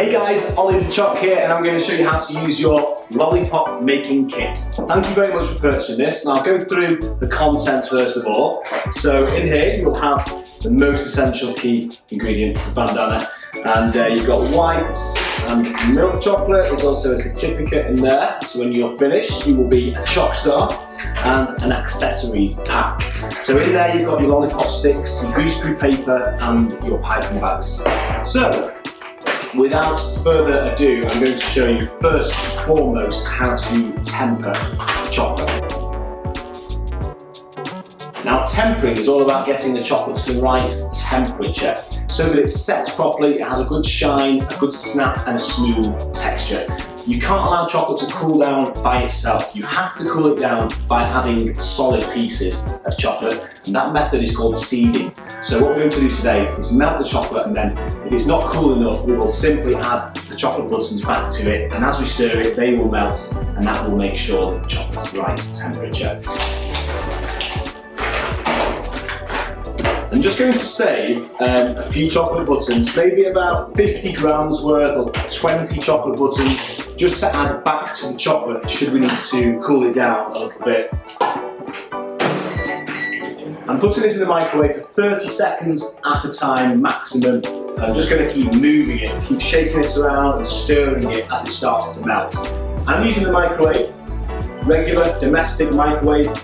Hey guys, Ollie the Choc here, and I'm going to show you how to use your Lollipop making kit. Thank you very much for purchasing this, and I'll go through the content first of all. So in here you'll have the most essential key ingredient, the bandana, and you've got white and milk chocolate. There's also a certificate in there, so when you're finished you will be a choc star, and an accessories pack. So in there you've got your lollipop sticks, your greaseproof paper and your piping bags. So without further ado, I'm going to show you first and foremost how to temper chocolate. Now tempering is all about getting the chocolate to the right temperature so that it sets properly, it has a good shine, a good snap and a smooth texture. You can't allow chocolate to cool down by itself. You have to cool it down by adding solid pieces of chocolate, and that method is called seeding. So what we're going to do today is melt the chocolate, and then if it's not cool enough, we will simply add the chocolate buttons back to it, and as we stir it, they will melt, and that will make sure that the chocolate's right temperature. I'm just going to save a few chocolate buttons, maybe about 50 grams worth or 20 chocolate buttons, just to add back to the chocolate should we need to cool it down a little bit. I'm putting this in the microwave for 30 seconds at a time maximum. I'm just going to keep moving it, keep shaking it around and stirring it as it starts to melt. I'm using the microwave, regular domestic microwave,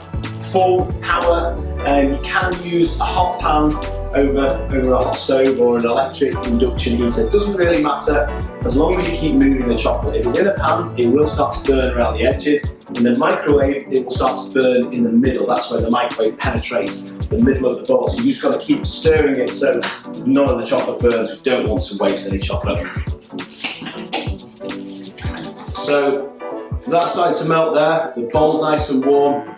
full power. You can use a hot pan over a hot stove or an electric induction heater. It doesn't really matter as long as you keep moving the chocolate. If it's in a pan, it will start to burn around the edges. In the microwave, it will start to burn in the middle. That's where the microwave penetrates the middle of the bowl. So you just got to keep stirring it so none of the chocolate burns. We don't want to waste any chocolate. So that's starting to melt there. The bowl's nice and warm.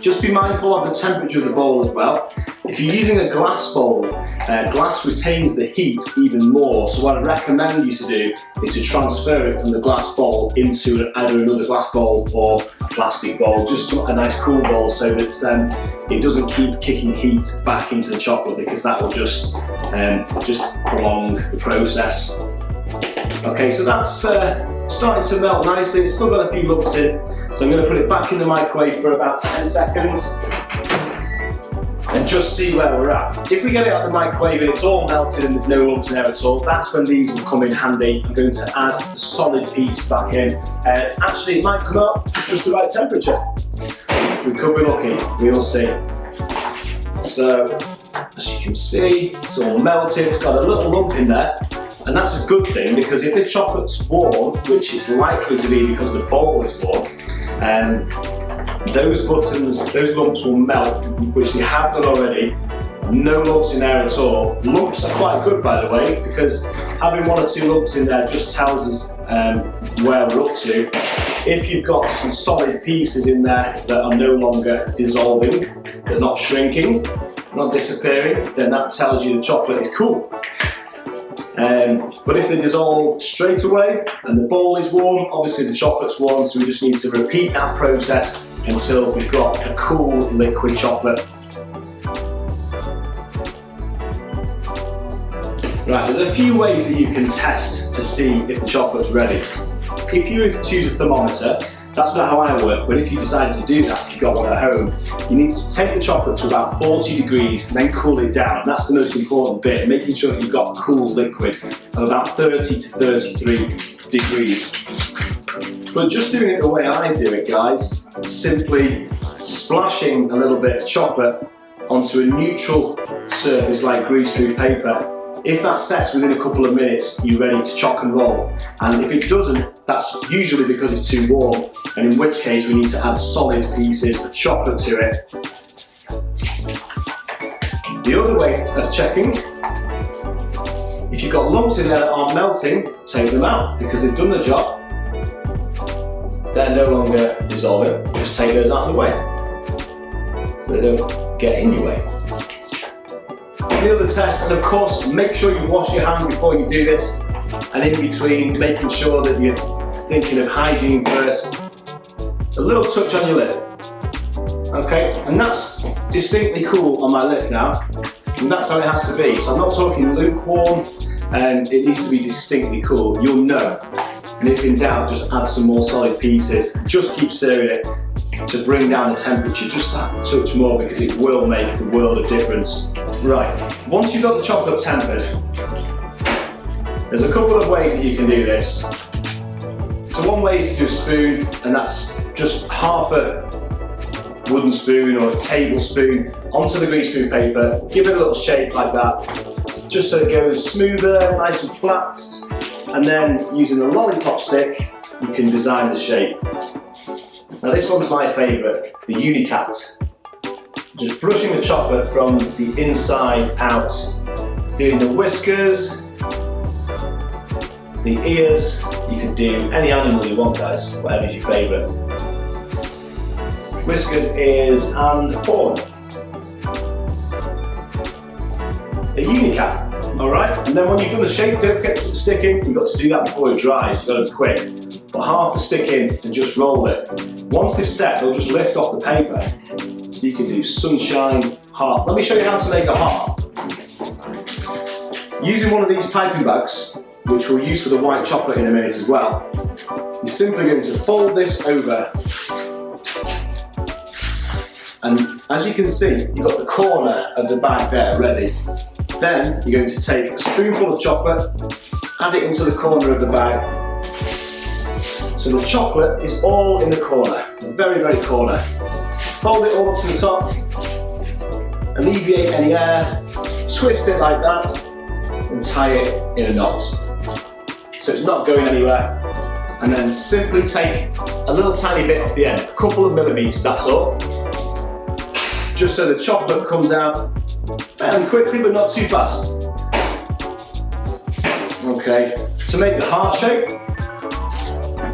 Just be mindful of the temperature of the bowl as well. If you're using a glass bowl, glass retains the heat even more. So what I recommend you to do is to transfer it from the glass bowl into either another glass bowl or a plastic bowl, just a nice cool bowl, so that it doesn't keep kicking heat back into the chocolate, because that will just prolong the process. Okay, so that's starting to melt nicely. It's still got a few lumps in, so I'm going to put it back in the microwave for about 10 seconds and just see where we're at. If we get it out of the microwave and it's all melted and there's no lumps in there at all, that's when these will come in handy. I'm going to add a solid piece back in. Actually, it might come out just the right temperature. We could be lucky, we'll see. So, as you can see, it's all melted. It's got a little lump in there. And that's a good thing, because if the chocolate's warm, which it's likely to be because the bowl is warm, those buttons, those lumps will melt, which they have done already. No lumps in there at all. Lumps are quite good, by the way, because having one or two lumps in there just tells us where we're up to. If you've got some solid pieces in there that are no longer dissolving, they're not shrinking, not disappearing, then that tells you the chocolate is cool. But if they dissolve straight away and the bowl is warm, obviously the chocolate's warm, so we just need to repeat that process until we've got a cool liquid chocolate. Right, there's a few ways that you can test to see if the chocolate's ready. If you choose a thermometer, that's not how I work, but if you decide to do that, if you've got one at home, you need to take the chocolate to about 40 degrees and then cool it down. That's the most important bit, making sure that you've got a cool liquid of about 30 to 33 degrees. But just doing it the way I do it, guys, simply splashing a little bit of chocolate onto a neutral surface like greaseproof paper. If that sets within a couple of minutes, you're ready to choc and roll. And if it doesn't, that's usually because it's too warm, and in which case we need to add solid pieces of chocolate to it. The other way of checking, if you've got lumps in there that aren't melting, take them out, because they've done the job. They're no longer dissolving. Just take those out of the way, so they don't get in your way. The other test, and of course, make sure you wash your hands before you do this, and in between, making sure that you're thinking of hygiene first. A little touch on your lip. Okay, and that's distinctly cool on my lip now, and that's how it has to be. So I'm not talking lukewarm, and it needs to be distinctly cool, you'll know. And if in doubt, just add some more solid pieces. Just keep stirring it to bring down the temperature just that touch more, because it will make the world of difference. Right, once you've got the chocolate tempered, there's a couple of ways that you can do this. So one way is to do a spoon, and that's just half a wooden spoon or a tablespoon onto the greaseproof paper. Give it a little shake like that, just so it goes smoother, nice and flat. And then using the Lollipop stick, you can design the shape. Now this one's my favourite, the Unicat. Just brushing the chocolate from the inside out, doing the whiskers, the ears. You could do any animal you want, guys, whatever's your favourite. Whiskers, ears and horn. A Unicat. Alright, and then when you've done the shape, don't forget to put the stick in. You've got to do that before it dries, so you've got to be quick. Put half the stick in and just roll it. Once they've set, they'll just lift off the paper. So you can do sunshine, heart. Let me show you how to make a heart. Using one of these piping bags, which we'll use for the white chocolate in a minute as well, you're simply going to fold this over. And as you can see, you've got the corner of the bag there ready. Then you're going to take a spoonful of chocolate, add it into the corner of the bag. So the chocolate is all in the corner, the very, very corner. Fold it all up to the top, alleviate any air, twist it like that, and tie it in a knot. So it's not going anywhere. And then simply take a little tiny bit off the end, a couple of millimeters, that's all. Just so the chocolate comes out fairly quickly, but not too fast. Okay, to make the heart shape,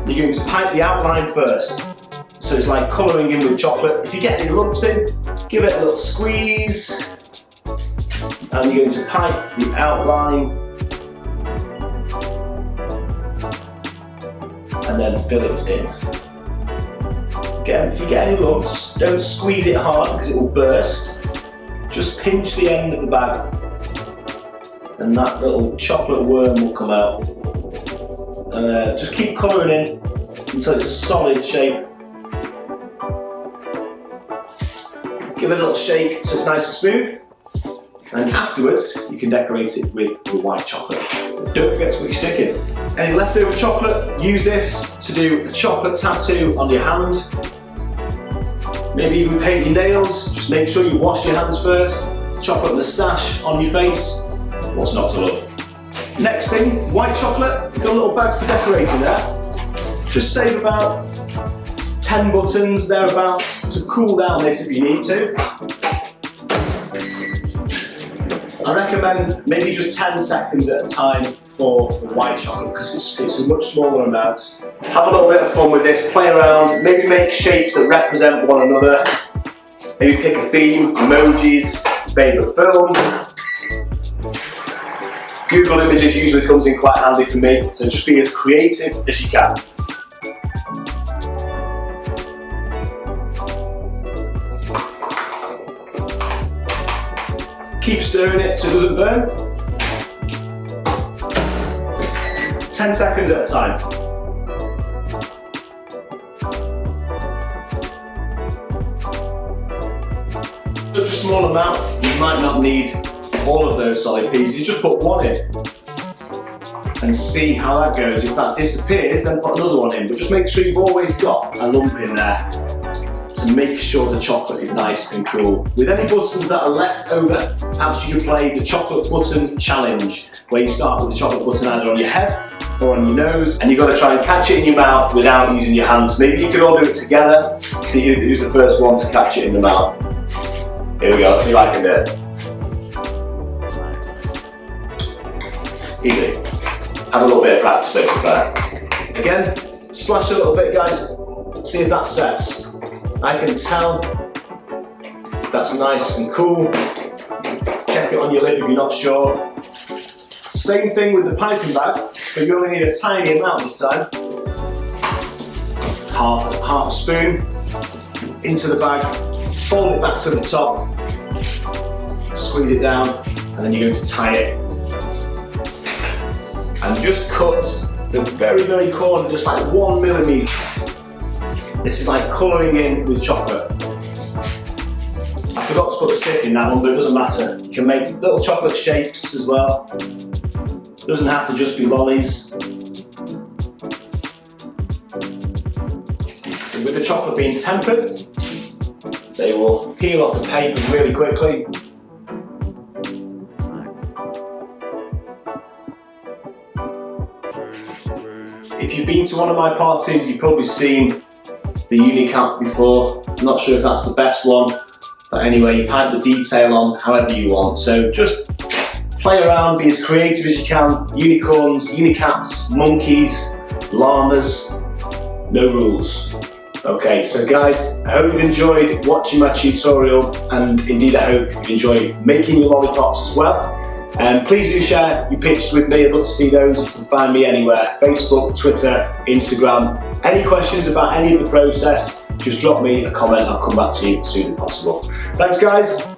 you're going to pipe the outline first. So it's like colouring in with chocolate. If you get any lumps in, give it a little squeeze. And you're going to pipe the outline. And then fill it in. Again, if you get any lumps, don't squeeze it hard because it will burst. Just pinch the end of the bag and that little chocolate worm will come out. Just keep colouring in until it's a solid shape. Give it a little shake so it's nice and smooth. And afterwards, you can decorate it with your white chocolate. Don't forget to put your stick in. Any leftover chocolate, use this to do a chocolate tattoo on your hand. Maybe even paint your nails. Just make sure you wash your hands first. Chocolate moustache on your face. What's not to love? Next thing, white chocolate. We've got a little bag for decorating there. Just save about 10 buttons thereabouts to cool down this if you need to. I recommend maybe just 10 seconds at a time for the white chocolate because it's a much smaller amount. Have a little bit of fun with this, play around, maybe make shapes that represent one another. Maybe pick a theme, emojis, favourite film. Google Images usually comes in quite handy for me, so just be as creative as you can. Keep stirring it so it doesn't burn. 10 seconds at a time. Such a small amount, you might not need all of those solid pieces. You just put one in and see how that goes. If that disappears, then put another one in. But just make sure you've always got a lump in there to make sure the chocolate is nice and cool. With any buttons that are left over, perhaps you could play the chocolate button challenge, where you start with the chocolate button either on your head or on your nose, and you've got to try and catch it in your mouth without using your hands. Maybe you could all do it together, see who's the first one to catch it in the mouth. Here we go, let's see if I can do it. Easy. Have a little bit of practice over there. Again, splash a little bit, guys. See if that sets. I can tell that's nice and cool. Check it on your lip if you're not sure. Same thing with the piping bag, but you only need a tiny amount this time. Half a spoon into the bag, fold it back to the top, squeeze it down, and then you're going to tie it and just cut the very corner, just like 1 millimeter. This is like colouring in with chocolate. I forgot to put the stick in that one, but it doesn't matter. You can make little chocolate shapes as well. Doesn't have to just be lollies. And with the chocolate being tempered, they will peel off the paper really quickly. If you've been to one of my parties, you've probably seen the Unicap before. I'm not sure if that's the best one, but anyway, you add the detail on however you want. So just play around, be as creative as you can. Unicorns, unicaps, monkeys, llamas, no rules. Okay, so guys, I hope you've enjoyed watching my tutorial, and indeed I hope you've enjoyed making your lollipops as well. Please do share your pictures with me. I'd love to see those. You can find me anywhere: Facebook, Twitter, Instagram. Any questions about any of the process, just drop me a comment. I'll come back to you as soon as possible. Thanks guys.